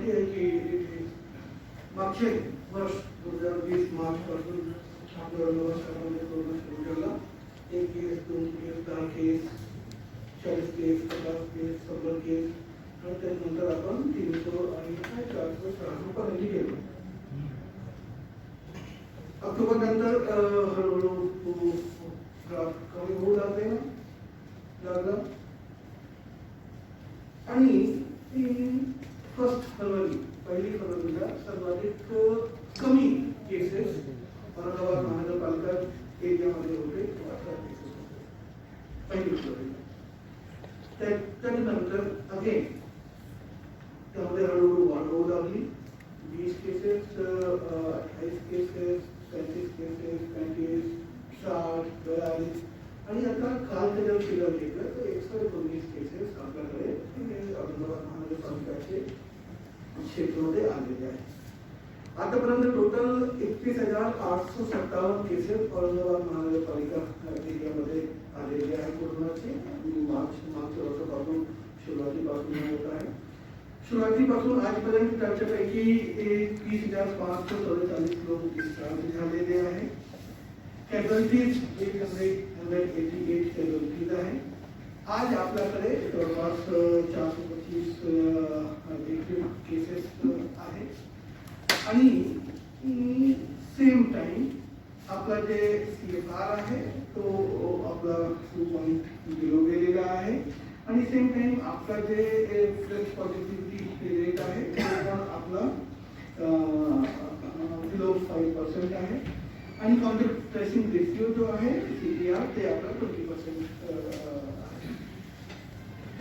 माहिती आहे की मागचे वर्ष 2020 मार्च पासून आपल्या औरंगाबाद कोरोना सुरू झाला. 1 केस, 2 केस, 10 केस, 40 केस, 50 केस, 100 केस आणि त्यानंतर आपण 300 आणि 400 600 गेलो. ऑक्टोबर नंतर हळूहळू कमी होऊ लागला आणि 1 फरवरीला सर्वाधिक कमी केसेस औरंगाबाद महानगरपालिका एरियामध्ये होते. त्यानंतर अगेन त्यामध्ये हळूहळू वाढ होऊ लागली. 20 केसेस, 28 केसेस, 35 केसेस, 35, 60, 42 आणि आता काल त्याच्यावर फिगर घेतलं तर 119 केसेस आपल्याकडे औरंगाबाद महानगरपालिकेचे क्षेत्रामध्ये आलेले आहेत. आतापर्यंत टोटल 31,857 केसेस औरंगाबाद महानगरपालिका एरियामध्ये आलेले आहे कोरोनाचे. मागच्या वर्षापासून सुरुवातीपासून होत आहे. सुरुवातीपासून आजपर्यंत त्याच्यापैकी 30,544 लोक डिस्चार्ज झालेले आहे. कॅज्युअलिटीज 888 कॅज्युअलिटीज आहे. आज आपल्याकडे जवळपास 425 ऍक्टिव्ह केसेस आहेत आणि सेम टाइम आपला जे CFR आहे तो आपला 2.0 गेलेला आहे आणि सेम टाइम आपला जे फ्रेश पॉझिटिव्हिटी रेट आहे तो पण आपला बिलो 5% आहे आणि कॉन्टॅक्ट ट्रेसिंग रेशिओ जो आहे CTR ते आपला 20% आहे.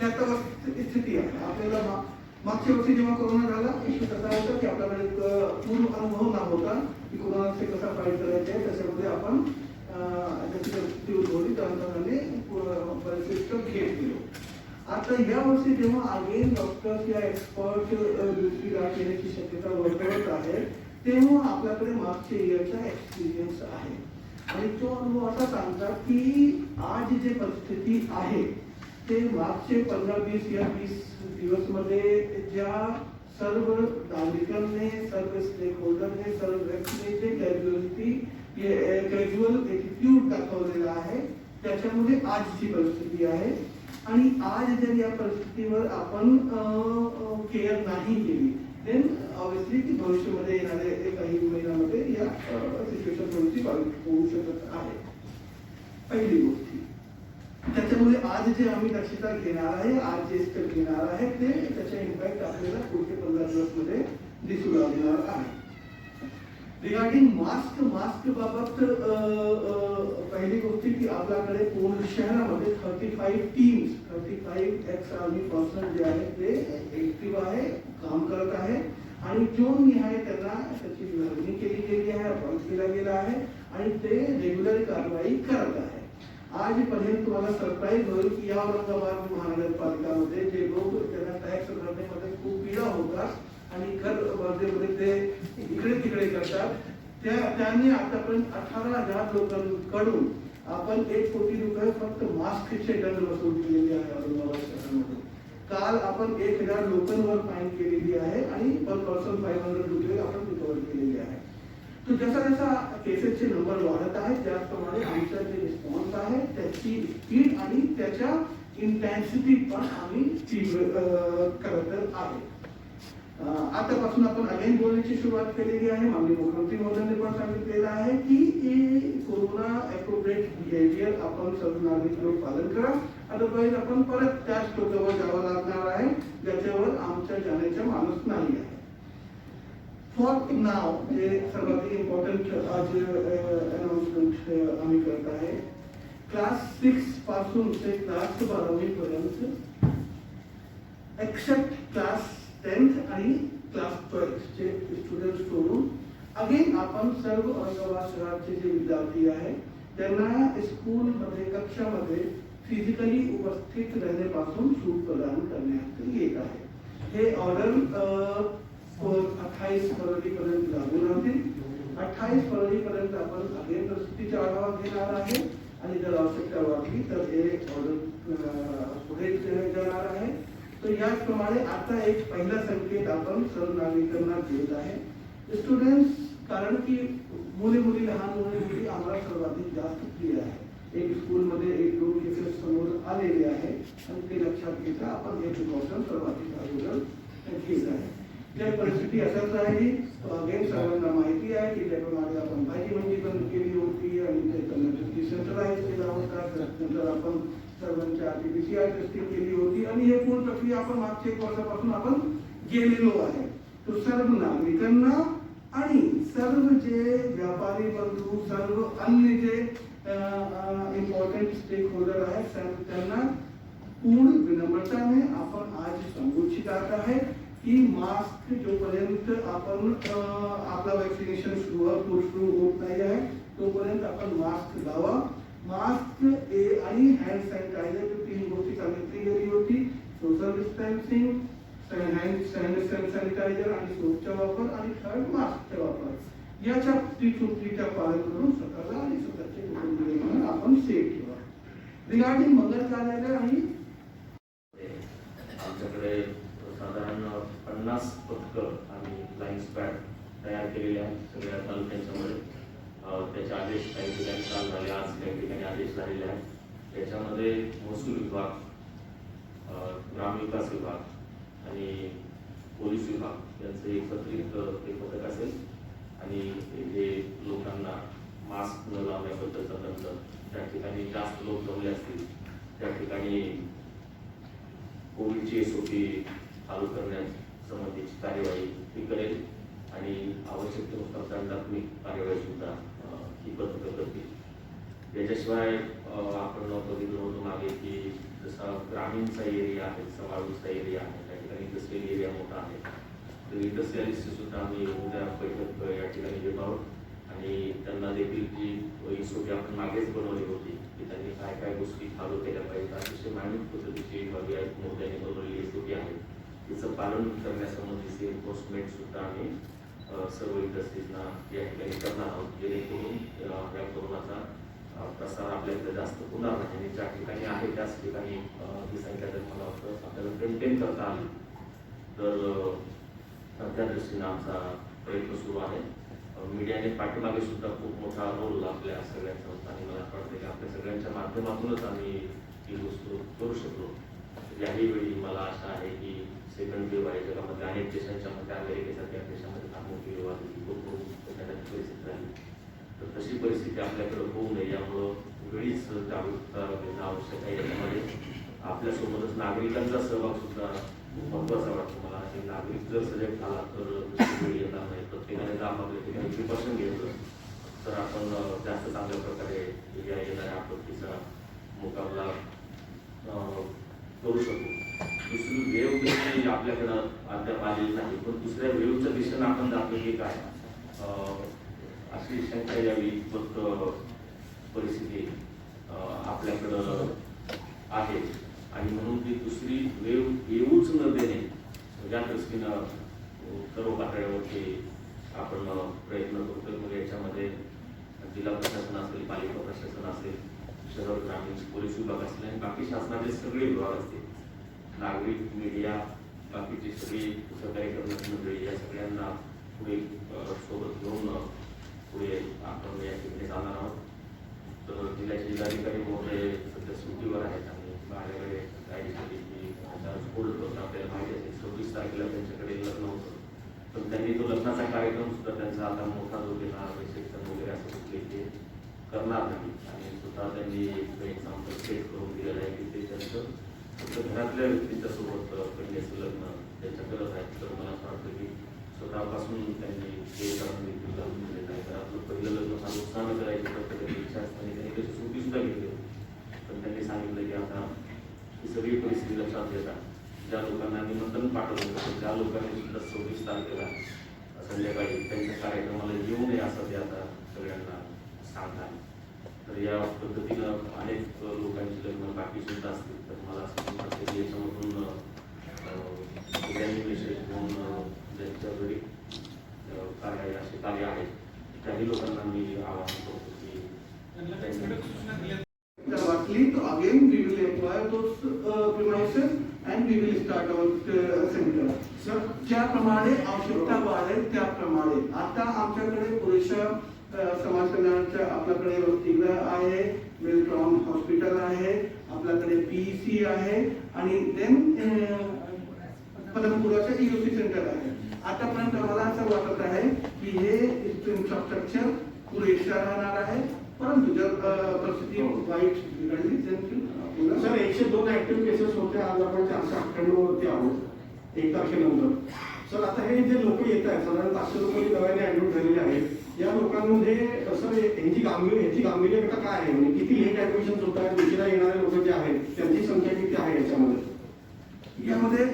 त्यात स्थिती आहे. आपल्याला मागच्या वर्षी जेव्हा कोरोना झाला इश्यू कसा होता की आपल्याकडे पूर्ण अनुभव न होता की कोरोनाचे कसा फाईट करायचे आहे. त्याच्यामध्ये आपण त्याची परिस्थिती उद्भवली त्यानंतर बरेचसे स्टेप घेत गेलो. आता या वर्षी जेव्हा अगेन डॉक्टर्स या एक्सपर्ट दुसरी लाट येण्याची शक्यता वर्तवत आहे तेव्हा आपल्याकडे मागच्या इयरचा एक्सपिरियन्स आहे आणि तो अनुभव असा सांगतात की आज जे परिस्थिती आहे ते मागचे 15-20 या 20 दिवसमध्ये ज्या सर्व नागरिकांनी, सर्व स्टेक होल्डरने, सर्व व्यक्तीने जे कॅज्युअल एटिट्यूड दाखवलेला आहे त्याच्यामुळे आजची परिस्थिती आहे. आणि आज जर या परिस्थितीवर आपण केअर नाही केली देन ऑब्विसली ती भविष्यामध्ये येणाऱ्या काही महिन्यामध्ये या सिच्युएशन थोडीशी वाईट होऊ शकत आहे. पहिली गोष्ट त्याच्यामुळे आज जे आम्ही दक्षता घेणार आहे, आज जे स्टेप घेणार आहे ते त्याचा इम्पॅक्ट आपल्याला पुढचे 15 दिवसमध्ये दिसू लागणार आहे. रिगार्डिंग मास्क बाबत पहिली गोष्ट की आपल्याकडे पूर्ण शहरामध्ये 35 टीम्स 35 एक्स आर्मी पर्सन जे आहे ते ऍक्टिव्ह आहे, काम करत आहे आणि जो निहाय त्यांना त्याची विभागणी केली गेली आहे, अपॉइंट केला गेला आहे आणि ते रेग्युलर कारवाई करत आहे. आजपर्यंत तुम्हाला सरप्राईज होईल की या औरंगाबाद महानगरपालिकामध्ये जे लोक त्यांना टॅक्स भरण्यामध्ये खूप पीडा होतात आणि घर वर्धेमध्ये ते इकडे तिकडे करतात त्यांनी आतापर्यंत 18,000 लोकांकडून आपण 1 कोटी रुपये फक्त मास्कचे दंड वसूल केलेले आहे औरंगाबाद शहरामध्ये. काल आपण 1,000 लोकांवर फाईन केलेली आहे आणि पर पर्सन 500 रुपये आपण रिकवर केलेले आहे. तो जसा जसा केसेसचे नंबर वाढत आहे त्याचप्रमाणे आमचा जे रिस्पॉन्स आहे त्याची स्पीड आणि त्याच्या इंटेन्सिटी पण आम्ही करत आहे. आतापासून आपण अगेन बोलण्याची सुरुवात केलेली आहे. माननीय मुख्यमंत्री महोदयांनी पण सांगितलेलं आहे की कोरोना अप्रोप्रिएट बिहेवियर आपण सर्व नागरिक लोक पालन करा, अदरवाईज आपण परत त्याच टोकावर जावं लागणार आहे ज्याच्यावर आमच्या जाण्याचा माणूस नाही आहे. फॉर नाव जे सर्वात इम्पॉर्टंट आज अनाउन्समेंट आम्ही करत आहे. क्लास 6 पासून ते क्लास 12वी पर्यंत एक्सेप्ट क्लास 10th आणि क्लास 12 चे स्टुडंट सोडून अगेन आपण सर्व औरंगाबाद शहराचे जे विद्यार्थी आहे त्यांना स्कूलमध्ये कक्षामध्ये फिजिकली उपस्थित राहण्यापासून सूट प्रदान करण्यात येत आहे. हे ऑर्डर 28 फरवरीपर्यंत लागू राहतील. 28 फरवरीपर्यंत आपण अगेन परिस्थितीचा आढावा घेणार आहे आणि जर आवश्यकता वाटली तर हे ऑर्डर पुढे जाणार आहे. तर याचप्रमाणे आता एक पहिला संकेत आपण सर्व नागरिकांना देत आहे स्टुडंट्स, कारण की मुली लहान मुली आम्हाला सर्वाधिक जास्त प्रिय आहे. एक स्कूलमध्ये 1-2 केसेस समोर आलेले आहे आणि ते लक्षात घेता आपण हे प्रिकॉशन सर्वाधिक अगोदर घेत आहे. त्या परिस्थिती असाच राहिली. अगेन सर्वांना माहिती आहे की त्याप्रमाणे आपण भाजी मंडी बंद केली होती आणि त्याच्यानंतर डिसेंट्रलाइज केला होता. त्यानंतर आपण सर्वांच्या आरटीपीसीआर टेस्टिंग केली होती आणि हे पूर्ण प्रक्रिया आपण मागच्या 1 वर्षापासून आपण गेलेलो आहे. तो सर्व नागरिकांना आणि सर्व जे व्यापारी बंधू, सर्व अन्य जे इम्पॉर्टंट स्टेक होल्डर आहेत त्यांना पूर्ण विनम्रताने आपण आज सांगू इच्छित आहे की मास्क जोपर्यंत आपण आपला वॅक्सिनेशन सुरू होत नाही आहे तोपर्यंत आपण मास्क लावा. मास्क आणि हँड सॅनिटायझर 3 गोष्टी सांगितली गेली होती. सोशल डिस्टन्सिंग, हँड सॅनिटायझर आणि सोपचा वापर आणि थर्ड मास्कचा वापर. याच्या त्रिसूत्रीचा पालन करून स्वतःला आणि स्वतःचे कुटुंबियांना आपण सेफ ठेवा. रिगार्डिंग मंगल कार्यालय आणि आमच्याकडे साधारण 50 पथकं आणि फ्लाइंग स्क्वॅड तयार केलेले आहेत सगळ्या तालुक्यांच्यामध्ये. त्याचे आदेश काही ठिकाणी चालू झाले, आज काही ठिकाणी आदेश झालेले आहेत. त्याच्यामध्ये महसूल विभाग, ग्रामविकास विभाग आणि पोलीस विभाग यांचं एकत्रित एक पथक असेल आणि जे लोकांना मास्क न लावण्याबद्दलचा दंड, त्या ठिकाणी जास्त लोक जमले असतील त्या ठिकाणी कोविडची SOP चालू करण्यास संबंधीची कार्यवाही ती करेल आणि आवश्यकतेनुसार दंडात्मक कार्यवाही सुद्धा ही पथकं करतील. याच्याशिवाय आपण बघितलं होतं मागे की जसा ग्रामीणचा एरिया आहे, समावेशचा एरिया आहे, त्या ठिकाणी इंडस्ट्रियल एरिया मोठा आहे. तर इंडस्ट्रियलिस्टची सुद्धा आम्ही उद्या बैठक या ठिकाणी घेत आहोत आणि त्यांना देखील जी SOP आपण मागेच बनवली होती की त्यांनी काय काय गोष्टी फॉलो केल्या पाहिजेत, अतिशय मानवी पद्धतीची मोठ्याने बनवलेली SOP आहे. तिचं पालन करण्यासंबंधीचे एन्फोर्समेंट सुद्धा आम्ही सर्व इंडस्ट्रीजना या ठिकाणी करणार आहोत, जेणेकरून या कोरोनाचा प्रसार आपल्याकडे जास्त होणार नाही आणि ज्या ठिकाणी आहे त्याच ठिकाणी ही संख्या जर मला वाटतं आपल्याला मेंटेन करता आली तर त्या दृष्टीने आमचा प्रयत्न सुरू आहे. मीडियाने पाठीमागे सुद्धा खूप मोठा रोल आपल्या सगळ्यांचा होता आणि मला वाटतं की आपल्या सगळ्यांच्या माध्यमातूनच आम्ही ही गोष्ट करू शकलो. याही वेळी मला आशा आहे की सेकंड वेव्ह आहे जगामध्ये अनेक देशांच्या मध्ये, अमेरिकेसारख्या देशामध्ये फार मोठी वेव्ह आली, खूप परिस्थिती राहिली. तर तशी परिस्थिती आपल्याकडे होऊ नये यामुळं वेळीच जागरूकता घेणं आवश्यक आहे. याच्यामध्ये आपल्यासोबतच नागरिकांचा सहभाग सुद्धा खूप महत्त्वाचा वाटतो मला. आणि नागरिक जर सजग झाला तर वेळ येणार नाही. प्रत्येकाने जर आपल्या ठिकाणी प्रिकॉशन घेतलं तर आपण जास्त चांगल्या प्रकारे या येणाऱ्या आपत्तीचा मुकाबला करू शकू. दुसरी वेव देखील आपल्याकडं अद्याप आलेली नाही, पण दुसऱ्या वेवच्या दिशेनं आपण जातो की काय अशी शंका यावी फक्त परिस्थिती आपल्याकडं आहे आणि म्हणून ती दुसरी वेव येऊच न देणे या दृष्टीनं सर्व पातळ्यावरती आपण प्रयत्न करतोय. मग याच्यामध्ये जिल्हा प्रशासन असेल, पालिका प्रशासन असेल, शहर ग्रामीण पोलीस विभाग असेल आणि बाकी शासनाचे सगळे विभाग असतील, नागरिक, मीडिया, बाकीची सगळी सहकार्य करणारी मंडळी या सगळ्यांना पुढे सोबत घेऊन पुढे आपण या ठिकाणी जाणार आहोत. तर जिल्ह्याचे जिल्हाधिकारी महोदय सध्या सुट्टीवर आहेत आणि माझ्याकडे गाडीसाठी आपल्याला माहिती असेल 26 तारखेला त्यांच्याकडे लग्न होतं, पण त्यांनी तो लग्नाचा कार्यक्रम सुद्धा त्यांचा आता मोठा जो घेणार रिसेप्शन वगैरे असं कुठले ते करणार नाही आणि स्वतः त्यांनी एक्झाम्पल सेट करून दिलेलं आहे की ते त्यांचं फक्त घरातल्या व्यक्तींच्या सोबत कन्याचं लग्न त्यांच्या करत आहेत. तर मला असं वाटतं की स्वतःपासून त्यांनी हे करून देखील लावून दिलेलं आहे. तर आपलं पहिलं लग्न फार उत्साहानं करायची पद्धतीने इच्छा असताना त्यांनी त्याची सुट्टी सुद्धा घेतली, पण त्यांनी सांगितलं की आता ही सगळी परिस्थिती लक्षात घेता ज्या लोकांना निमंत्रण पाठवलं होतं त्या लोकांनी सुद्धा 26 तारखेला संध्याकाळी त्यांच्या कार्यक्रमाला येऊ नये असं ते आता सगळ्यांना सांगतात. तर या पद्धतीनं अनेक लोकांची लग्न बाकी सुद्धा असतील. तर मला असं वाटतं की याच्यामधून विशेष म्हणून ज्यांच्या घरी कार्य असे कार्य आहेत काही लोकांना मी आवाहन करतो की वाटली तो again we will employ those premises and we will start centre sir ज्याप्रमाणे आवश्यकता वाढेल त्याप्रमाणे आता आमच्याकडे पुरेशा समाज कल्याणाच्या आपल्याकडे वसतिगृह आहे, वेलट्रॉन हॉस्पिटल आहे, आपल्याकडे पीईसी आहे आणि देन पदमपुराचं ईओसी सेंटर आहे. आतापर्यंत मला असं वाटत आहे की हे इन्फ्रास्ट्रक्चर पुरेशा राहणार आहे, परंतु जर परिस्थिती वाईट बिघडली तर सर 102 ऍक्टिव्ह केसेस होत्या, आज आपण 498 वरती आहोत 1 तारखेनंतर. सर आता हे जे लोक येत आहेत साधारण 500 लोकांनी दवाने ऍडमिट झालेले आहेत, या लोकांमध्ये सर यांची गांभीर्य आता काय आहे, म्हणजे किती लेट ऍडमिशन होत आहेत, दुसऱ्या येणारे लोक जे आहेत त्यांची संख्या किती आहे यामध्ये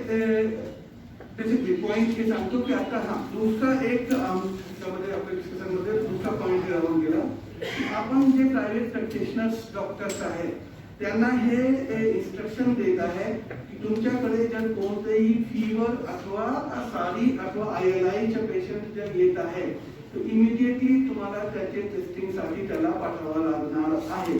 बेसिकली पॉईंट हे सांगतो की आता दुसरा एक त्यामध्ये आपल्या डिस्कशनमध्ये दुसरा पॉईंट राहून गेला. आपण जे प्रायव्हेट प्रॅक्टिशनर्स डॉक्टर्स आहेत त्यांना हे इन्स्ट्रक्शन देत आहे की तुमच्याकडे जर कोणतेही फीवर अथवा सारी अथवा ILIचे पेशंट जर येत आहे तर इमिडिएटली तुम्हाला त्याचे टेस्टिंगसाठी त्याला पाठवावं लागणार आहे.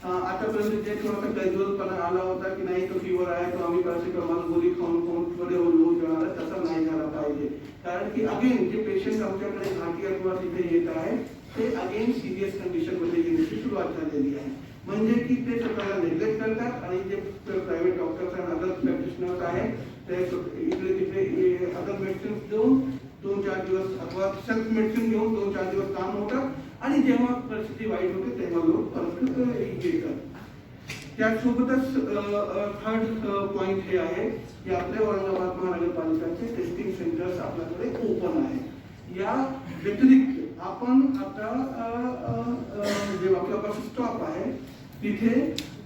आतापर्यंत जे थोडासा गैरजोरपणा आला होता की नाही तो फीवर आहे तो आम्ही पॅरासिटामॉल गोळी खाऊन थोडे लोक जाणार, तसा नाही झाला पाहिजे. कारण की अगेन जे पेशंट आमच्याकडे घाटी अथवा तिथे येत आहे ते अगेन सिरियस कंडिशन मध्ये येण्याची सुरुवात झालेली आहे. म्हणजे की ते स्वतःला नेग्लेक्ट करतात आणि जे प्रायव्हेट डॉक्टर्स आणि अदर प्रॅक्टिशनर्स आहेत ते इकडे तिकडे अदर मेडिसिन देऊन 2-4 दिवस अथवा सेल्फ मेडिसिन घेऊन 2-4 दिवस काम होतात आणि जेव्हा परिस्थिती वाईट होते तेव्हा लोक परत येतात. त्यासोबतच थर्ड पॉइंट हे आहे की आपल्या औरंगाबाद महानगरपालिकेचे टेस्टिंग सेंटर्स आपल्याकडे ओपन आहे. या व्यतिरिक्त आपण आता जे आपला बस स्टॉप आहे तिथे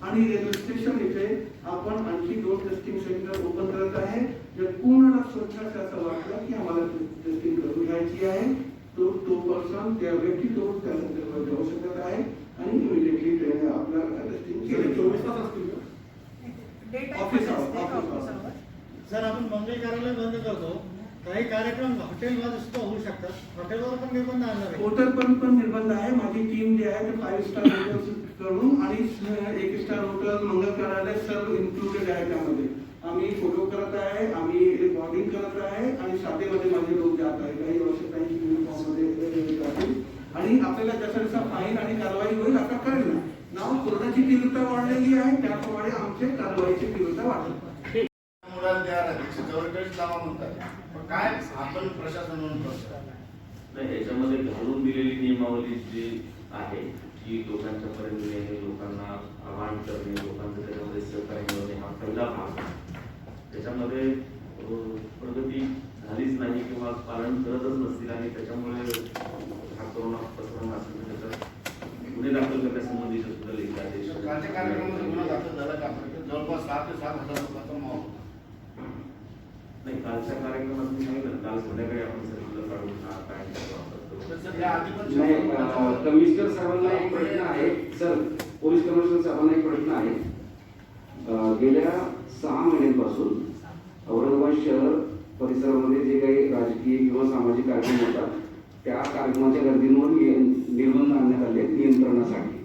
आणि रेल्वे स्टेशन इथे आपण आणखी 2 टेस्टिंग सेंटर ओपन करत आहे. जर पूर्ण स्वतःच असं वाटलं की आम्हाला टेस्टिंग करून घ्यायची आहे तो पर्सन त्या व्यक्ती तो त्या सेंटरवर जाऊ शकत आहे आणि इमिडिएटली ते आपला टेस्टिंग केलं. 24 तास असतील ऑफिस सर आपण मंगल कार्यालय बंद करतो, काही कार्यक्रम हॉटेलमध्ये सुद्धा होऊ शकतात, हॉटेलवर पण निर्बंध आणणार आहे. हॉटेल पण निर्बंध आहे. माझी टीम जी आहे ते 5 स्टार हॉटेल्स करून आणि 1 स्टार हॉटेल मंगल कार्यालय सर्व इन्क्लुडेड आहे. त्यामध्ये आम्ही फोटो करत आहे, आम्ही रेकॉर्डिंग करत आहे आणि शाळेमध्ये माझे लोक जात आहे, काही आवश्यकतांची युनिफॉर्ममध्ये जातील आणि आपल्याला जसा जसा फाईन आणि कारवाई होईल आता कळेल ना. नाव कोरोनाची तीव्रता वाढलेली आहे त्याप्रमाणे आमचे कारवाईची तीव्रता वाढेल. काय आपण प्रशासन म्हणून नाही, याच्यामध्ये घालून दिलेली नियमावली जी आहे की लोकांच्या पर्यंत येणे, लोकांना आवाहन करणे, लोकांचं त्याच्यामध्ये सहकार्य मिळवणे हा पहिला भाग. त्याच्यामध्ये प्रगती झालीच नाही किंवा पालन करतच नसतील आणि त्याच्यामुळे हा कोरोना पसरवणं असेल तर त्याचा गुन्हे दाखल करण्यासंबंधीचे सुद्धा लेखी आदेश कालच्या कार्यक्रमामध्ये गुन्हा दाखल झाला का? जवळपास 6 ते 7 हजार लोकांचा माहोल. नाही, कालच्या कार्यक्रमात मी सांगितलं काल संध्याकाळी आपण सर्क्युलर काढून हा काय नाही, कमिशनर साहेबांना एक प्रश्न आहे. सर, पोलीस कमिशनर साहेबांना एक प्रश्न आहे. गेल्या 6 महिन्यांपासून औरंगाबाद शहर परिसरामध्ये जे काही राजकीय किंवा सामाजिक कार्यक्रम होतात त्या कार्यक्रमाच्या गर्दींवर निर्बंध आणण्यात आले नियंत्रणासाठी.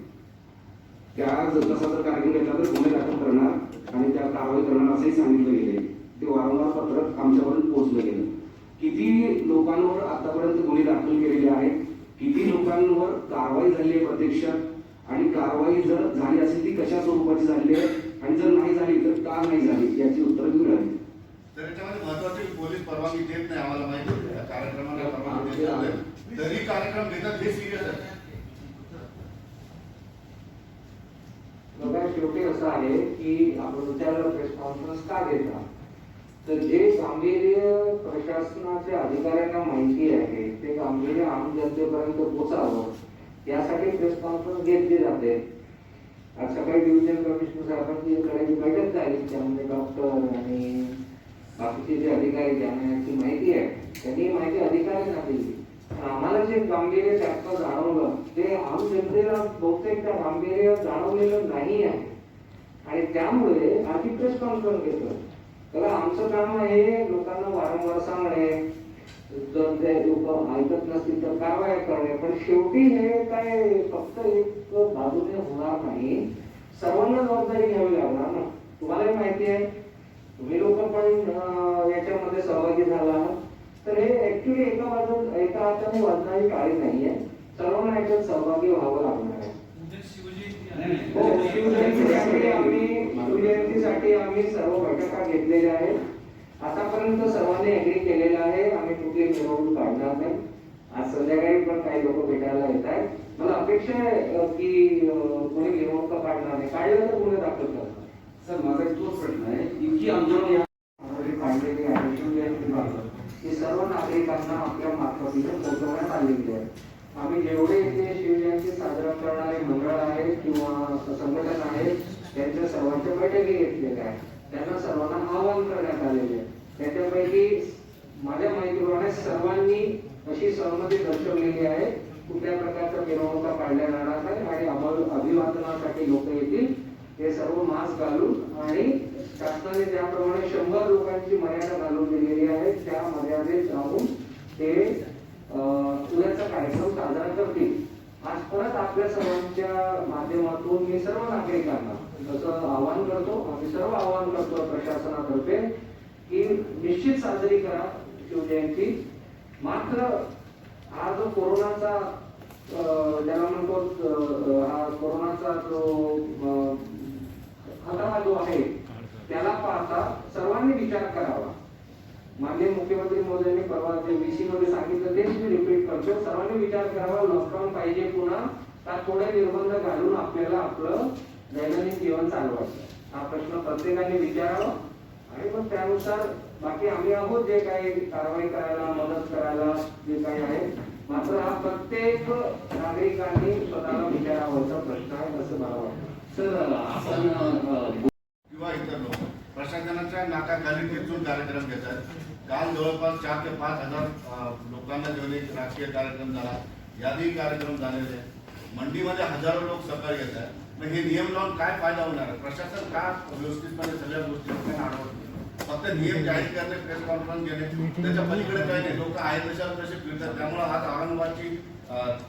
त्या तसा जर कार्यक्रम घेतला तर गुन्हे दाखल करणार आणि त्या कारवाई करणार असंही सांगितलं गेले. ते वारंवार पत्रक आमच्यापर्यंत पोहोचलं गेलं. किती लोकांवर आतापर्यंत गुन्हे दाखल केलेले आहेत, किती लोकांवर कारवाई झाली आहे प्रत्यक्षात आणि कारवाई जर झाली असेल ती कशा स्वरूपाची झाली आहे आणि जर नाही झाली तर का नाही झाली याची उत्तरं मिळाली. तर याच्यामध्ये महत्वाची पोलीस परवानगी देत नाही, आम्हाला माहिती आहे. या कार्यक्रमाला परवानगी देत नाही, तरी कार्यक्रम घेतात हे सिरियस आहे. बघा, शेवटी असं आहे की आपण विचारलं प्रेस कॉन्फरन्स का घेता, तर जे गांभीर्य प्रशासनाच्या अधिकाऱ्यांना माहिती आहे ते गांभीर्य आम जनतेपर्यंत पोहोचावं यासाठी प्रेस कॉन्फरन्स घेतली जाते. आज सकाळी डिव्हिजन कमिशनर साहेबांची करायची बैठक झाली, त्यामध्ये डॉक्टर आणि बाकीचे जे अधिकारी ज्यांना याची माहिती आहे त्यांनी माहिती अधिकाऱ्यांना दिली. आम्हाला जे गांभीर्य त्याचं जाणवलं ते आम जनतेला बहुतेक त्या गांभीर्य जाणवलेलं नाही आहे आणि त्यामुळे आधी प्रेस कॉन्फरन्स घेतलं. तर आमचं काम आहे लोकांना वारंवार सांगणे, जर ते लोक ऐकत नसतील तर कारवाई करणे. पण शेवटी हे काय फक्त एक बाजूने होणार नाही, सर्वांना जबाबदारी घ्यावी लागणार ना. तुम्हालाही माहिती आहे तुम्ही लोक पण याच्यामध्ये सहभागी झाला आहात. तर हे ऍक्च्युली एका हाताने वाजणारी टाळी नाहीये. सर्वांना याच्यात सहभागी व्हावं लागणार आहे. हो, शिवजयंतीसाठी आम्ही सर्व बैठका घेतलेल्या आहेत. आतापर्यंत सर्वांनी ऍग्री केलेलं आहे. आम्ही कुठली मिरवणूक काढणार नाही. आज संध्याकाळी पण काही लोक भेटायला येत आहेत. मला अपेक्षा आहे की कोणी मिरवणूक काढणार नाही. काढलं तर गुन्हे दाखल करणार. सर माझा एक तोच प्रश्न आहे, इतकी आंदोलन या काढलेली आहे शिवजयंतीबाबत ही सर्व नागरिकांना आपल्या मार्फतीने पोहोचवण्यात आलेली आहे. आम्ही जेवढे इथे शिवजयंती साजरा करणारे मंडळ आहेत किंवा संघटन आहेत त्यांच्या सर्वांच्या बैठकी घेतलेल्या आहेत. त्यांना सर्वांना आवाहन करण्यात आलेले आहे. त्याच्यापैकी माझ्या माहितीप्रमाणे सर्वांनी अशी सहमती दर्शवलेली आहे. कुठल्या प्रकारच्या मिरवणुका काढल्या जाणार नाही आणि अभिवादनासाठी लोक येतील ते सर्व मास्क घालून आणि शासनाने ज्याप्रमाणे 100 लोकांची मर्यादा घालून दिलेली आहे त्या मर्यादेत राहून ते उद्याचा कार्यक्रम साजरा करतील. आज परत आपल्या सर्वांच्या माध्यमातून मी सर्व नागरिकांना असं आवाहन करतो, आम्ही सर्व आवाहन करतो प्रशासनातर्फे की निश्चित साजरी करा शिवजयंती. मात्र हा जो कोरोनाचा ज्याला म्हणतो हा कोरोनाचा जो खतरा जो आहे त्याला पाहता सर्वांनी विचार करावा. माननीय मुख्यमंत्री महोदयांनी परवा जे VC मध्ये सांगितलं तेच मी रिपीट करतो. सर्वांनी विचार करावा. लॉकडाऊन पाहिजे पुन्हा का थोडे निर्बंध घालून आपल्याला आपलं दैनंदिन जीवन चालवायचं हा प्रश्न प्रत्येकाने विचारावा आणि मग त्यानुसार बाकी आम्ही आहोत जे काही कारवाई करायला मदत करायला जे काही आहे. मात्र हा प्रत्येक नागरिकांनी स्वतःला विचारावाचा प्रश्न आहे असं मला वाटतं. सर आपण किंवा इतर लोक प्रशासनाच्या नाकाखाली खेचून कार्यक्रम घेतात. काल जवळपास 4 ते 5 हजार लोकांना घेऊन एक राजकीय कार्यक्रम झाला. यादी कार्यक्रम झालेले मंडीमध्ये हजारो लोक सकाळी येत आहेत. मग हे नियम लावून काय फायदा होणार? प्रशासन का व्यवस्थितपणे सगळ्या गोष्टी आढळत फक्त नियम जाहीर करणे, प्रेस कॉन्फरन्स घेणे, त्याच्या पलीकडे काही नाही. लोक आहेत तशावर कसे फिरतात. त्यामुळे आज औरंगाबादची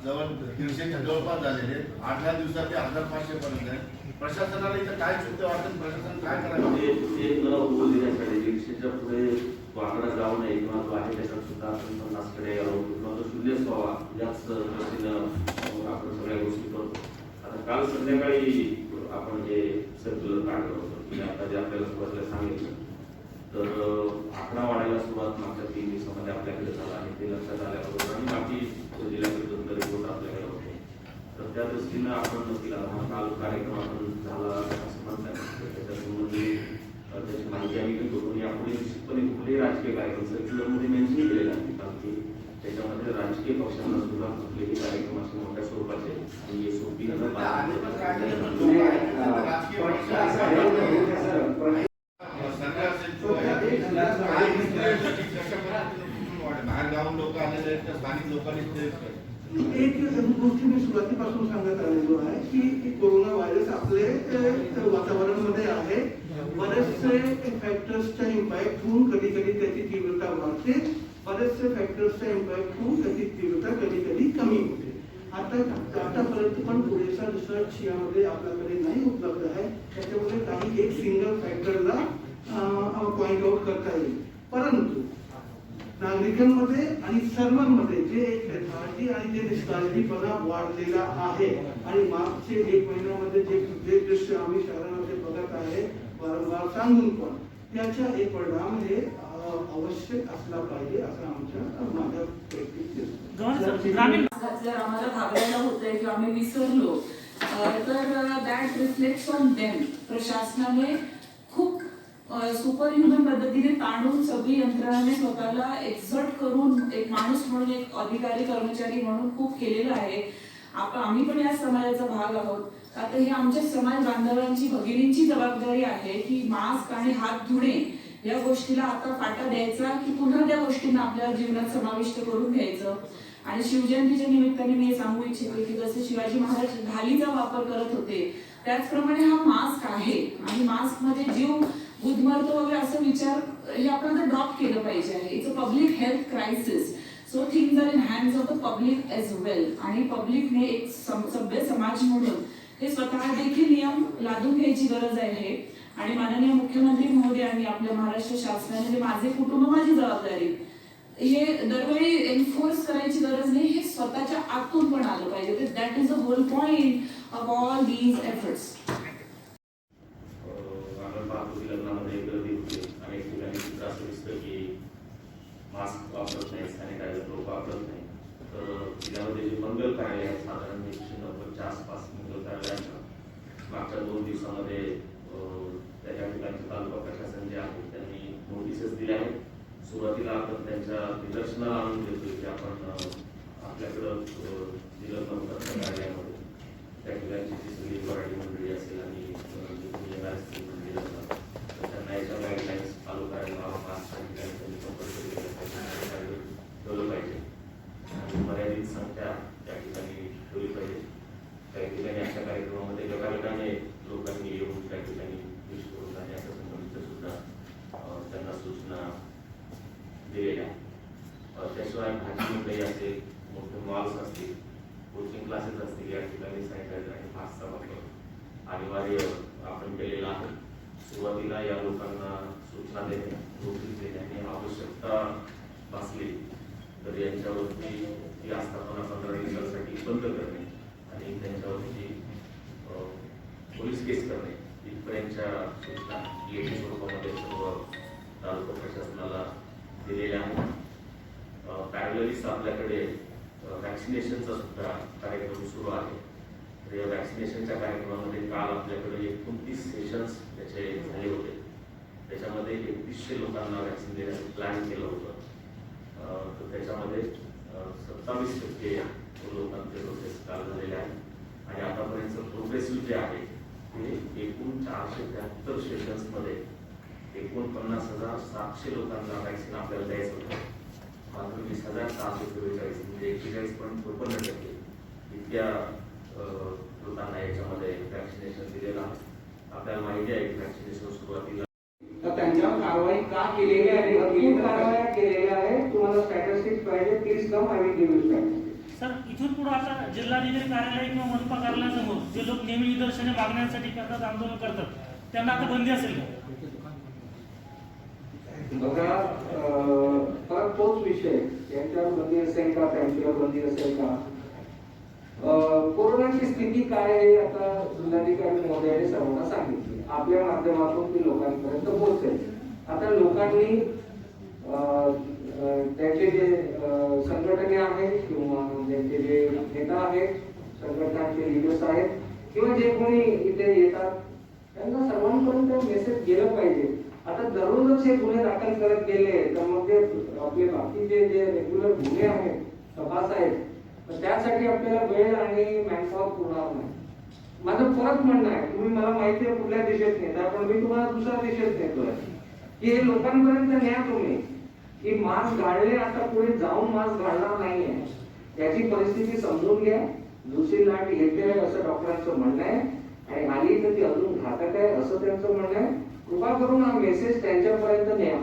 जवळ 150च्या जवळपास झालेले 8-10 दिवसात ते 1500 पर्यंत आहे. प्रशासनाला इथं काय चुकते वाटतं? प्रशासन काय करायचं? एक बोल देण्यासाठी 150च्या पुढे तो आकडा जाऊ नये किंवा तो आहे त्याच्यात सुद्धा आपण 50कडे किंवा तो शून्यच व्हावा याच दृष्टीनं आपण सगळ्या गोष्टी करतो. आता काल संध्याकाळी आपण जे सर्क्युलर काढलं होतं की आता जे आपल्याला सुरुवातीला सांगितलं तर आकडा वाढायला सुरुवात मागच्या 3 दिवसामध्ये आपल्याकडे झाला आहे. ते लक्षात आल्याबरोबर आणि बाकी जिल्ह्याचे रिपोर्ट आपल्याकडे होते. तर त्या दृष्टीनं आपण नक्कीला काल कार्यक्रम आपण झाला असं म्हणतात. त्याच्या संबंधित त्याची माहिती आम्ही घेतो. पण यापुढे निश्चितपणे कुठलेही राजकीय कार्यक्रम सर्क्युलरमध्ये मेन्शन केलेला आहे कारण की त्याच्यामध्ये राजकीय पक्षांना सुद्धा कुठलेही कार्यक्रम असे मोठ्या स्वरूपाचे आणि सोपी बाहेर गावून लोक आलेले आहेत त्या स्थानिक लोकांनी एक गोष्टी मी सुरुवातीपासून सांगत आलेलो आहे की कोरोना व्हायरस आपले वातावरणामध्ये आहे. बरेचसे फॅक्टर्सचा इम्पॅक्ट होऊन कधी कधी त्याची तीव्रता वाढते. बरेचसे फॅक्टर्सचा इम्पॅक्ट होऊन त्याची तीव्रता कधी कधी कमी होते. आतापर्यंत पण पुरेसा रिसर्च यामध्ये आपल्याकडे नाही उपलब्ध आहे. त्याच्यामध्ये काही एक सिंगल फॅक्टरला पॉइंट आउट करता येईल. परंतु नागरिकांमध्ये आणि सर्वांमध्ये जे एक लेथार्जी आणि जे निष्काळजीपणा वाढलेला आहे आणि मागचे 1 महिन्यामध्ये जे दृश्य आम्ही शहरामध्ये बघत आहे वारंवार सांगून पण त्याचा एक परिणाम हे आवश्यक असला पाहिजे असं माझ्या जर आम्हाला घाबरायला होतंय किंवा आम्ही विसरलो तर दॅट रिफ्लेक्ट्स ऑन देम. प्रशासनाने खूप सुपर ह्युमन पद्धतीने ताणून सगळी यंत्रणाने स्वतःला एक्झर्ट करून एक माणूस म्हणून एक अधिकारी कर्मचारी म्हणून खूप केलेलं आहे. आम्ही पण या समाजाचा भाग आहोत. आता ही आमच्या समाज बांधवांची भगिनींची जबाबदारी आहे की मास्क आणि हात धुणे या गोष्टीला आता फाटा द्यायचा की पुन्हा त्या गोष्टींना आपल्या जीवनात समाविष्ट करून घ्यायचं. आणि शिवजयंतीच्या निमित्ताने मी हे सांगू इच्छिते की जसे शिवाजी महाराज ढालीचा वापर करत होते त्याचप्रमाणे हा मास्क आहे आणि मास्क मध्ये जीव गुदमरतो वगैरे असं विचार हे आपण आता ड्रॉप केलं पाहिजे आहे. It's a public health crisis. So things are in hands of the public as well. आणि पब्लिकने एक सभ्य समाज म्हणून हे स्वतः देखील नियम लादून घ्यायची गरज आहे. आणि माननीय मुख्यमंत्री महोदयांनी आपल्या महाराष्ट्र शासनाने जे माझे कुटुंब माझी जबाबदारी हे दरवेळी एन्फोर्स करायची गरज नाही, हे स्वतःच्या आतून पण आलं पाहिजे. तर that is the whole point of all these efforts. आपण पाहतो की लग्नामध्ये गर्दी होते, अनेक ठिकाणी चित्र असं दिसतं की मास्क वापरत नाही, सॅनिटायझर लोक वापरत नाही. तर जिल्ह्यामध्ये जे मंगल कार्यालय आहे, साधारण 190च्या आसपास मंगल कार्यालयांना मागच्या 2 दिवसामध्ये त्या ठिकाणचे तालुका प्रशासन जे आहे त्यांनी नोटिसेस दिल्या आहेत. सुरुवातीला आपण त्यांच्या निदर्शनाला आणून देतोय की आपण आपल्याकडं जे लग्न होतात त्या कार्यालयामध्ये त्या ठिकाणची जी सगळी मराठी मंडळी असेल आणि येणार असतील मंडळी असतात तर त्यांना याच्या गाईडलाईन्स फॉलो करायला मास्क त्या ठिकाणी त्यांनी कंपल्सरी ठेवलं पाहिजे आणि मर्यादित संख्या त्या ठिकाणी ठेवली पाहिजे. काही ठिकाणी अशा कार्यक्रमामध्ये गटागटाने लोकांनी येऊन त्या ठिकाणी विश करून जाण्याच्या संबंधित सुद्धा त्यांना सूचना दिलेल्या. त्याशिवाय भाजी मंडळी असेल, मोठे मॉल्स असतील, कोचिंग क्लासेस असतील, या ठिकाणी सॅनिटायझर आणि मास्कचा वापर अनिवार्य आपण केलेला आहे. सुरुवातीला या लोकांना सूचना देणे, नोटीस देणे आणि आवश्यकता भासली तर यांच्यावरती ही आस्थापना 15 दिवसांसाठी बंद करणे आणि त्यांच्यावरती पोलीस केस करणे इथपर्यंतच्या सूचना लेखी स्वरूपामध्ये सर्व तालुका प्रशासनाला दिलेल्या आहेत. पॅरललीच आपल्याकडे वॅक्सिनेशनचा सुद्धा कार्यक्रम सुरू आहे. तर या वॅक्सिनेशनच्या कार्यक्रमामध्ये काल आपल्याकडे 29 सेशन्स त्याचे झाले होते. त्याच्यामध्ये 3100 लोकांना वॅक्सिन देण्याचं प्लॅन केलं होतं. तर त्याच्यामध्ये 27% लोकांचे प्रोसेस काल झालेले आहे आणि आतापर्यंत प्रोग्रेसिव्ह जे आहे ते एकूण 473 सेशन्समध्ये 49,700 लोकांना वॅक्सिन आपल्याला द्यायचं होतं. मात्र 20,644 म्हणजे 41.54% इतक्या लोकांना याच्यामध्ये वॅक्सिनेशन दिलेलं आहे. आपल्याला माहिती आहे की वॅक्सिनेशन सुरुवातीला तर त्यांच्यावर कारवाई का केलेली आहे? भरपूर कारवाया केलेल्या आहेत. तुम्हाला स्टॅटिस्टिक्स पाहिजे, please come, I will give you statistics. Sir, इथून पुढे आता जिल्हाधिकारी कार्यालय किंवा मनपा कार्यालयासमोर जे लोक नेहमी निदर्शने मागण्यासाठी करतात, आंदोलन करतात, त्यांना आता बंदी असेल का? बघा, परत तोच विषय, यांच्यावर बंदी असेल का, त्यांच्यावर बंदी असेल का? कोरोनाची स्थिती काय आहे आता जिल्हाधिकारी महोदयाने सर्वांना सांगितली. आपल्या माध्यमातून ती लोकांपर्यंत पोहोचेल. आता लोकांनी त्याचे जे संघटने आहेत किंवा त्यांचे जे नेता आहेत, संघटनांचे लिडर्स आहेत किंवा जे कोणी इथे येतात त्यांना सर्वांपर्यंत मेसेज गेलं पाहिजे. आता दररोजच हे गुन्हे दाखल करत गेले तर मग ते आपले बाकीचे जे रेग्युलर गुन्हे आहेत, तपास आहेत, त्यासाठी आपल्याला वेळ आणि मॅनपॉवर पुरणार नाही. माझं परत म्हणणं आहे, तुम्ही मला माहिती आहे कुठल्या दिशेत नेता, पण मी तुम्हाला दुसऱ्या दिशेत नेतोय की हे लोकांपर्यंत न्या तुम्ही की मास्क घालणे आता पुढे जाऊन मास्क घालणार नाहीये. त्याची परिस्थिती समजून घ्या. दुसरी लाट येते असं डॉक्टरांचं म्हणणं आहे आणि आली तर ती अजून घातक आहे असं त्यांचं म्हणणं आहे. कृपा करून हा मेसेज त्यांच्यापर्यंत न्या.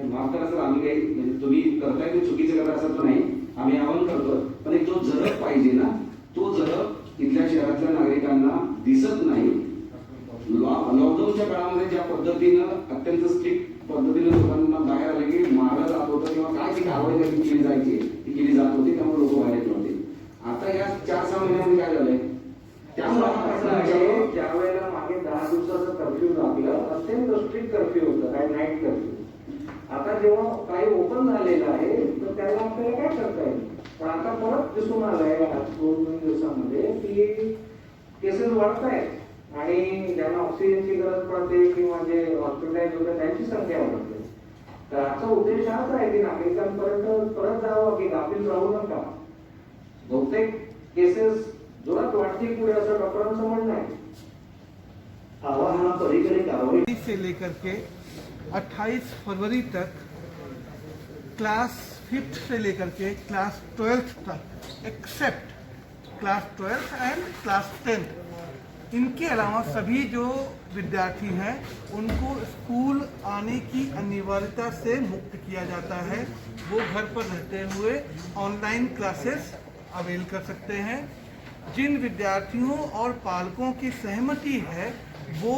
माफ करा सर, आम्ही काही म्हणजे तुम्ही करताय ते चुकीचं करता असं तर नाही, आम्ही आवाहन करतो. पण एक जो जरब पाहिजे ना, तो जरब इथल्या शहरातल्या नागरिकांना दिसत नाही. लॉकडाऊनच्या काळामध्ये ज्या पद्धतीनं अत्यंत स्ट्रिक्ट पद्धतीनं लोकांना बाहेर आले की मारलं जात होतं किंवा काय ती कारवाई केली जायची ती केली जात होती, त्यामुळे लोक बाहेर येत होते. आता या 4-6 महिन्यामध्ये काय झालंय, त्यामुळे ज्या वेळेला मागे 10 दिवसाचं कर्फ्यू लागलं, अत्यंत स्ट्रिक्ट कर्फ्यू होतं, काय नाईट कर्फ्यू. आता जेव्हा काही ओपन झालेलं आहे तर त्याला आपल्याला काय करता येईल. पण आता परत दिसून आलंय 2-3 दिवसामध्ये की केसेस वाढत आहेत आणि ज्यांना ऑक्सिजनची गरज पडते किंवा जे हॉस्पिटलाइज होते त्यांची संख्या वाढते. तर आजचा उद्देश हाच आहे की नागरिकांपर्यंत परत जावं की गाफील राहू नका. बहुतेक केसेस जोरात वाढतील पुढे असं डॉक्टरांचं म्हणणं आहे. आवाहनापलीकडे कारवाई से लेकर के 28 फरवरी तक क्लास 5th से लेकर के क्लास 12th तक, accept class 12th end class 10th, इनके अलावा सभी जो विद्यार्थी हैं उनको स्कूल आने की अनिवार्यता से मुक्त किया जाता है. वो घर पर रहते हुए ऑनलाइन क्लासेस अवेल कर सकते हैं. जिन विद्यार्थियों और पालकों की सहमति है वो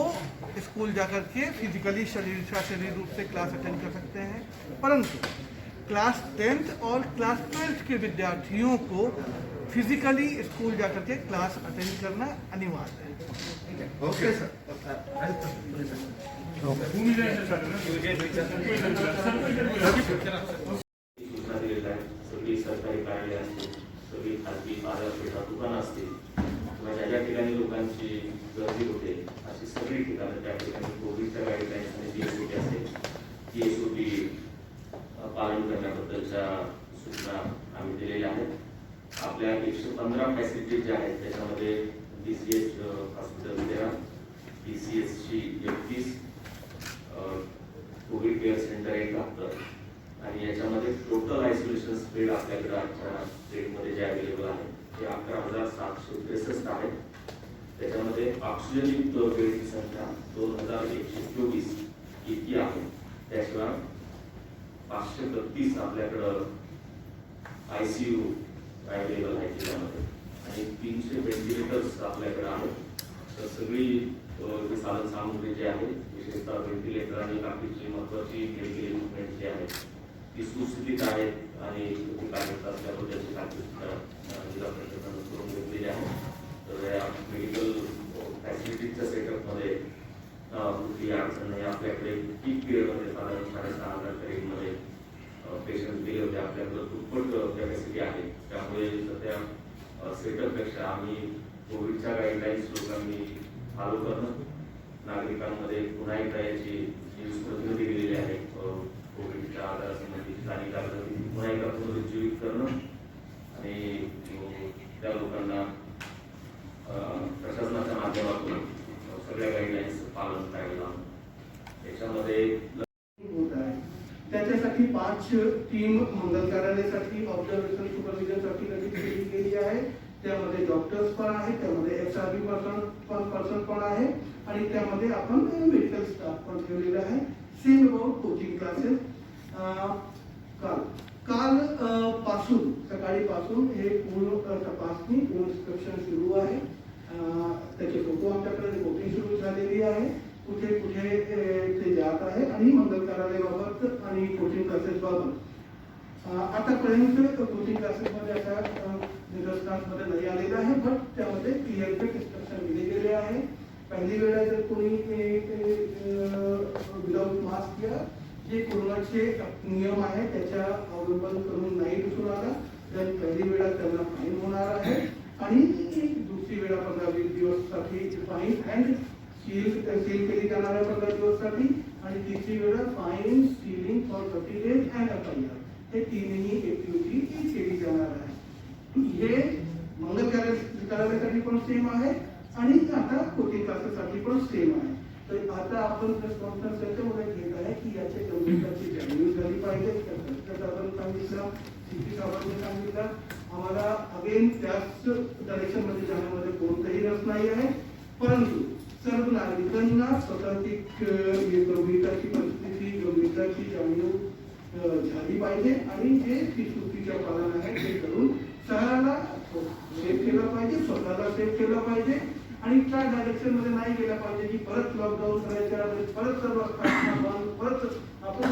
स्कूल जाकर के फिजिकली शरीर रूप से क्लास अटेंड कर सकते हैं, परंतु क्लास 10th और क्लास 12th के विद्यार्थियों को फिजिकली स्कूल जाकर के क्लास अटेंड करना अनिवार्य है। ओके सूचना दिलेल्या आहेत. सगळी सरकारी कार्यालय असतील, सगळी खाजगी बाजारपेठा दुकानं असतील किंवा ज्या ज्या ठिकाणी लोकांची गर्दी होते अशी सगळी ठिकाणं त्या ठिकाणी कोविडच्या गाईडलाईन्स आणि PSOT असेल PSOT पालन करण्याबद्दलच्या सूचना आम्ही दिलेल्या आहेत. आपल्या 115 फॅसिलिटीज ज्या आहेत त्याच्यामध्ये DCH hospital 13, PCSची 31, Covid care centre 71 आणि याच्यामध्ये टोटल आयसोलेशन बेड आपल्याकडे आजच्या डेटमध्ये जे अवेलेबल आहे ते 11,763 आहेत. त्याच्यामध्ये ऑक्सिजनयुक्त बेडची संख्या 2,124 इतकी आहे. त्याशिवाय 532 आपल्याकडं ICU अवेलेबल आहे जिल्ह्यामध्ये आणि 300 व्हेंटिलेटर्स आपल्याकडे आहेत. तर सगळी जी साधन सामुग्री जी आहे विशेषतः व्हेंटिलेटर आणि बाकीची महत्वाची मेडिकल इक्विपमेंट जी आहेत ती सुस्थितीत आहेत आणि कार्यरत असल्याबद्दलची खात्री जिल्हा प्रशासनानं करून घेतलेली आहे. तर या मेडिकल फॅसिलिटीजच्या सेटअपमध्ये कुठली अडचण नाही. आपल्याकडे पीक पिरियडमध्ये साधारण 6,500 कॅरेटमध्ये पेशंट दिले होते. आपल्याकडे दुप्पट कॅपॅसिटी आहे. त्यामुळे सध्या सेटअपपेक्षा आम्ही कोविडच्या गाईडलाईन्स लोकांनी फॉलो करणं, नागरिकांमध्ये पुन्हा एकदा याची जी स्मृती दिलेली आहे कोविडच्या आजारासंबंधी स्थानिक आजाराची पुन्हा एकदा पुनरुज्जीवित करणं आणि त्या लोकांना प्रशासनाच्या माध्यमातून सगळ्या गाईडलाईन्स पालन करायला लावणं. याच्यामध्ये होत आहे. त्याच्यासाठी 5 टीम मंगल कार्यालयासाठी ऑब्झर्वेशन सुपरविजनसाठी गठीत केली गेली आहे. त्यामध्ये डॉक्टर्स पण आहेत, त्यामध्ये XRB पर्सन पण आहे आणि त्यामध्ये आपण मेडिकल स्टाफ पण ठेवलेला आहे. Same about coaching classes. काल पासून सकाळी पासून हे पूर्ण तपासणी पूर्ण इन्स्पेक्शन सुरू आहे. त्याचे फोटो आमच्याकडे रिपोर्टिंग सुरू झालेली आहे. कुठे कुठे ते जात आहे आणि मंगल कार्यालयाबाबत आणि कोचिंग क्लासेस बाबत आतापर्यंत कोचिंग क्लासेसमध्ये असा निदर्शनामध्ये नाही आलेला आहे, बट त्यामध्ये क्लिअर कट इन्स्ट्रक्शन दिले गेले आहे. पहिली वेळा जर कोणी विदाउट मास्क किंवा जे कोरोनाचे नियम आहे त्याच्या अवलंबन करून नाही दिसून आला तर पहिली वेळा त्यांना फाईन होणार आहे आणि दुसरी वेळा 15-20 दिवससाठी फाईन अँड सील केली जाणार आहे 15 दिवससाठी आणि तिसरी वेळा fine ceiling for 30 days and FIR हे तीनही ऍक्टिव्हिटी केली जाणार आहे. हे मंगल कार्यालयासाठी पण सेम आहे आणि आता कोचिंग क्लासेससाठी पण सेम आहे. तर आता आपण कॉन्फरन्स त्याच्यामध्ये घेत आहे की याचे गंभीरताची जाणीव झाली पाहिजे. आपण सांगितलं, CP साहेबांनी सांगितलं, आम्हाला अगेन त्याच डायरेक्शनमध्ये जाण्यामध्ये कोणतंही रस नाही आहे, परंतु सर्व नागरिकांना स्वतःची गंभीरताची परिस्थिती गंभीरताची जाणीव झाली पाहिजे आणि जे त्रिसूत्रीच्या पालन आहे ते करून शहराला सेफ केलं पाहिजे, स्वतःला सेफ केलं पाहिजे आणि त्या डायरेक्शन मध्ये नाही गेलं पाहिजे की परत लॉकडाऊन करायच्या परत सर्व स्थापना बंद, परत आपण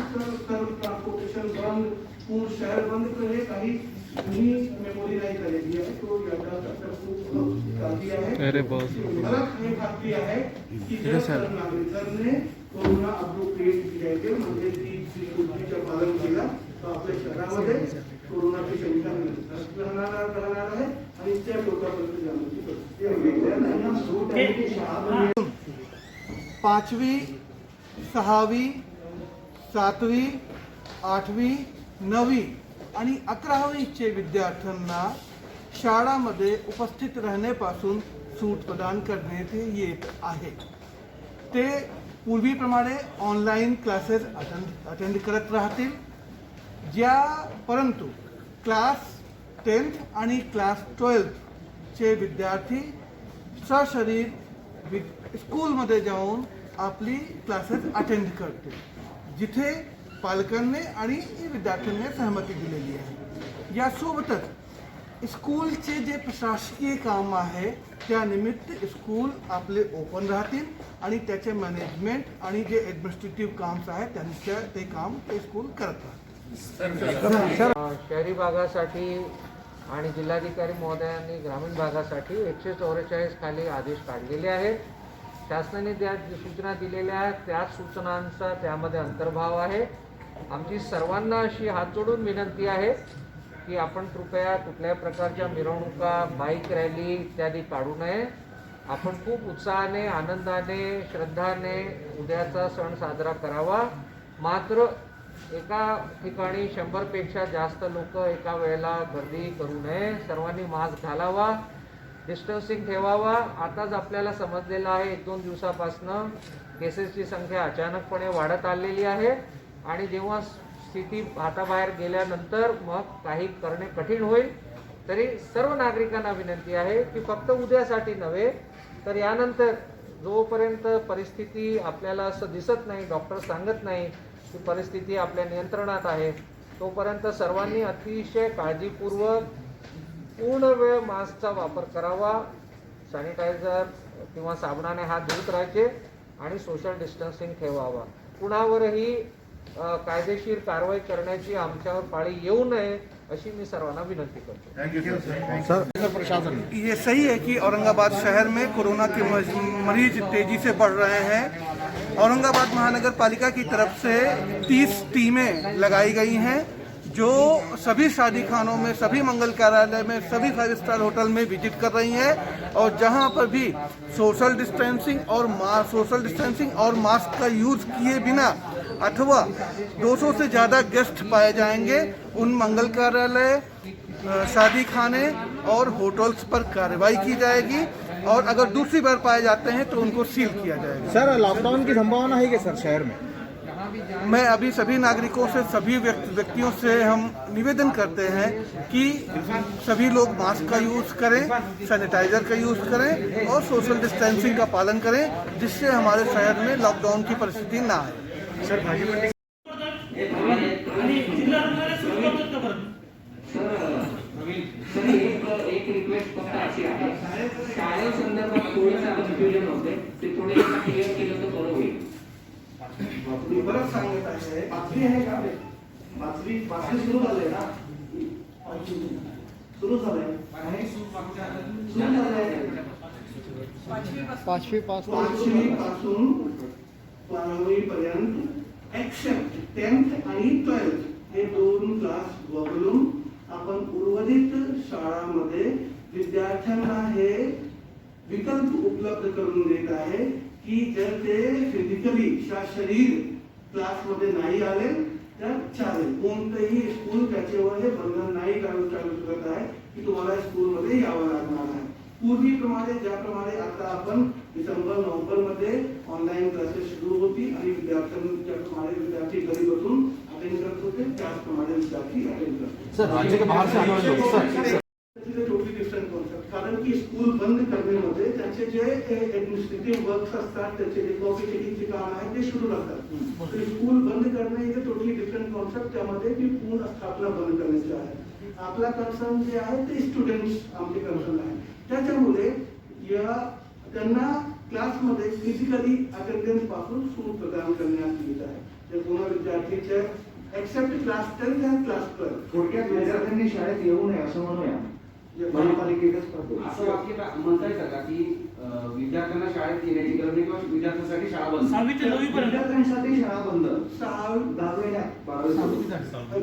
सर्व ट्रान्सपोर्टेशन बंद, पूर्ण शहर बंद हे काही तुम्ही मेमोरी नाही झालेली आहे. तो याचा खूप काळजी आहे. मला हे खात्री आहे की जर नागरिकांनी कोरोना अप्रोप्रिएट घ्यायचे म्हणजे ती त्रिसूत्रीचं पालन केलं तर आपल्या शहरामध्ये कोरोनाची संख्या राहणार आहे आणि त्या लोकांपर्यंत जाण्याची 5वी, 6वी, 7वी, 8वी, 9वी आणि 11वीचे विद्यार्थ्यांना शाळामध्ये उपस्थित राहण्यापासून सूट प्रदान करण्यात येत आहे. ते पूर्वीप्रमाणे ऑनलाईन क्लासेस अटेंड करत राहतील. परंतु क्लास 10th आणि क्लास 12th विद्यार्थी सशरीर स्कूलमध्ये जाऊन आपली क्लासेस अटेंड करतील, जिथे पालकांनी आणि विद्यार्थ्यांनी सहमती दिलेली आहे. यासोबतच स्कूलचे जे प्रशासकीय काम आहे त्यानिमित्त स्कूल आपले ओपन राहतील आणि त्याचे मॅनेजमेंट आणि जे ॲडमिनिस्ट्रेटिव्ह काम्स आहेत त्यांच्या ते काम ते स्कूल करत राहतील. शहरी भागासाठी आणि जिल्हाधिकारी महोदयांनी ग्रामीण भागासाठी 144 खाली आदेश काढलेले आहेत. शासनाने ज्या सूचना दिलेल्या आहेत त्याच सूचनांचा त्यामध्ये अंतर्भाव आहे. आमची सर्वांना अशी हात जोडून विनंती आहे की आपण कृपया कुठल्याही प्रकारच्या मिरवणुका, बाईक रॅली इत्यादी काढू नये. आपण खूप उत्साहाने, आनंदाने, श्रद्धाने उद्याचा सण साजरा करावा. मात्र एका ठिकाणी 100 पेक्षा जास्त लोक एका वेळेला गर्दी करू नये. सर्वांनी मास्क घालावा, डिस्टन्सिंग ठेवावा. आताच आपल्याला समजलेलं आहे 1-2 दिवसापासनं केसेसची संख्या अचानकपणे वाढत आलेली आहे आणि जेव्हा स्थिती हाताबाहेर गेल्यानंतर मग काही करणे कठीण होईल. तरी सर्व नागरिकांना विनंती आहे की फक्त उद्यासाठी नव्हे तर यानंतर जोपर्यंत परिस्थिती आपल्याला असं दिसत नाही, डॉक्टर सांगत नाही की परिस्थिती आपल्या नियंत्रणात आहे, तोपर्यंत सर्वांनी अतिशय काळजीपूर्वक पूर्ण वेळ मास्कचा वापर करावा. सॅनिटायझर किंवा साबणाने हात धुत राहायचे आणि सोशल डिस्टन्सिंग ठेवावा. कुणावरही कायदेशीर कारवाई करण्याची आमच्यावर पाळी येऊ नये अशी मी सर्वांना विनंती करतो. ये सही है कि औरंगाबाद शहर में कोरोना के मरीज तेजी से बढ़ रहे हैं। औरंगाबाद महानगर पालिका की तरफ से 30 टीमें लगाई गई हैं जो सभी शादी खानों में, सभी मंगल कार्यालय में, सभी 5 स्टार होटल में विजिट कर रही हैं और जहां पर भी सोशल डिस्टेंसिंग और मास्क का यूज़ किए बिना अथवा 200 से ज़्यादा गेस्ट पाए जाएंगे उन मंगल कार्यालय, शादी खाने और होटल्स पर कार्रवाई की जाएगी और अगर दूसरी बार पाए जाते हैं तो उनको सील किया जाएगा। सर, लॉकडाउन की संभावना है कि सर शहर में? मैं अभी सभी नागरिकों से, सभी व्यक्तियों से हम निवेदन करते हैं कि सभी लोग मास्क का यूज़ करें, सैनिटाइजर का यूज़ करें और सोशल डिस्टेंसिंग का पालन करें, जिससे हमारे शहर में लॉकडाउन की परिस्थिति ना आए। सर, भाजीपट्टी आणि जिल्हा रुग्णालय सुरू करतात का बरं? सर, एक रिक्वेस्ट फक्त अशी आहे, शाळेसंदर्भात थोडंसं कन्फ्युजन होते, ते थोडे क्लिअर केलं तर बरं होईल. मी परत सांगत आहे, बातमी आहे का? बातमी सुरू झाले ना? सुरू झालंय. पाचवी पासून 12वी पर्यंत एक्सेप्ट 10th आणि 12th हे 2 क्लास वगळून आपण उर्वरित शाळांमध्ये विद्यार्थ्यांना हे विकल्प उपलब्ध करून देत आहे की जर ते फिजिकली शरीर क्लासमध्ये नाही आले तर चालेल. कोणतेही स्कूल त्याच्यावर हे बंधन नाही चालू शकत आहे की तुम्हाला स्कूलमध्ये यावं लागणार आहे. पूर्वीप्रमाणे ज्याप्रमाणे आता आपण डिसेंबर-नोव्हेंबर मध्ये ऑनलाईन क्लासेस सुरू होती आणि विद्यार्थी घरी बसून अटेंड करत होते, त्याचप्रमाणे विद्यार्थी अटेंड करतात. सर, राज्य के बाहर से आने वाले लोग सर टोटली डिफरंट कॉन्सेप्ट. कारण की स्कूल बंद करण्यामध्ये त्यांचे जे ऍडमिनिस्ट्रेटिव्ह वर्क्स असतात, त्याचे जे कॉपी टेकिंगचे काम आहे ते सुरू राहतात. स्कूल बंद करणे हे टोटली डिफरंट कॉन्सेप्ट. त्यामध्ये ती पूर्ण स्थापना बंद करण्याची आहे. आपला कन्सर्न जे आहे ते स्टुडंट्स आमचे कन्सर्न आहे. त्याच्यामुळे त्यांना क्लासमध्ये फिजिकली अटेंडन्स पासून सूट प्रदान करण्यात येत आहे. तर पुन्हा विद्यार्थीचे एक्सेप्ट क्लास 10 आणि क्लास 12 थोडक्यात विद्यार्थ्यांनी शाळेत येऊ नये असं म्हणूया. महापालिकेतच असं वाक्य म्हणता येतं का की विद्यार्थ्यांना शाळेत येण्याची गरज नाही किंवा विद्यार्थ्यांसाठी शाळा बंद? 6वी ते 9वी पर्यंत विद्यार्थ्यांसाठी शाळा बंद.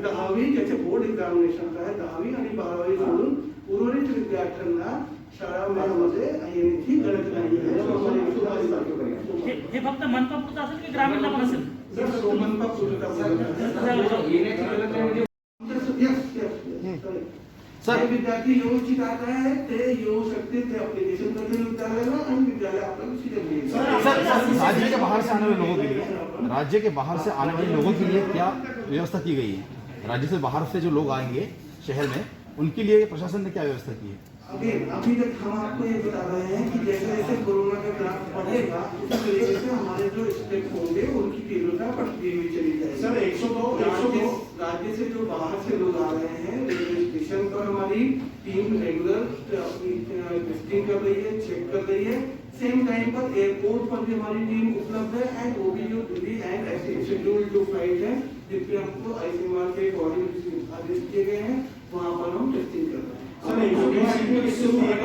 10वी ज्याचे बोर्ड एक्झामिनेशन आहे, 10वी आणि 12वी सोडून उर्वरित विद्यार्थ्यांना शाळामध्ये येण्याची गरज नाही आहे. हे फक्त मनपापुरतं असेल की ग्रामीणला पण असेल? सर, विद्यार्थी येऊ इच्छित आहे ते येऊ शकते, ते अप्लिकेशन करतील विद्यालयाला आणि विद्यालय आपल्याला सीधे मिळेल. सर, राज्य के बाहर से आने वाले लोगों के लिए, राज्य के बाहर से आने वाले लोगों के लिए क्या व्यवस्था की गई है? राज्य से बाहर से जो लोग आएंगे शहर में, उनके लिए प्रशासन ने क्या व्यवस्था की है? अभी तक हम आपको ये बता रहे हैं कि जैसे जैसे कोरोना का ग्राफ बढ़ेगा उसी तरीके से हमारे जो स्टेप होंगे उनकी तीव्रता बढ़ती हुई चली जाएगी. सर, 102 राज्य से जो बाहर से लोग आ रहे हैं रेलवे स्टेशन स्टेशन पर हमारी टीम रेगुलर टेस्टिंग कर रही है, चेक कर रही है। सेम टाइम पर एयरपोर्ट पर भी हमारी टीम उपलब्ध है and OBU Delhi and schedule to flight है जिनपे हमको ICMR के अकॉर्डिंग आदेश किए गए हैं, वहां पर हम टेस्टिंग कर रहे हैं। सर,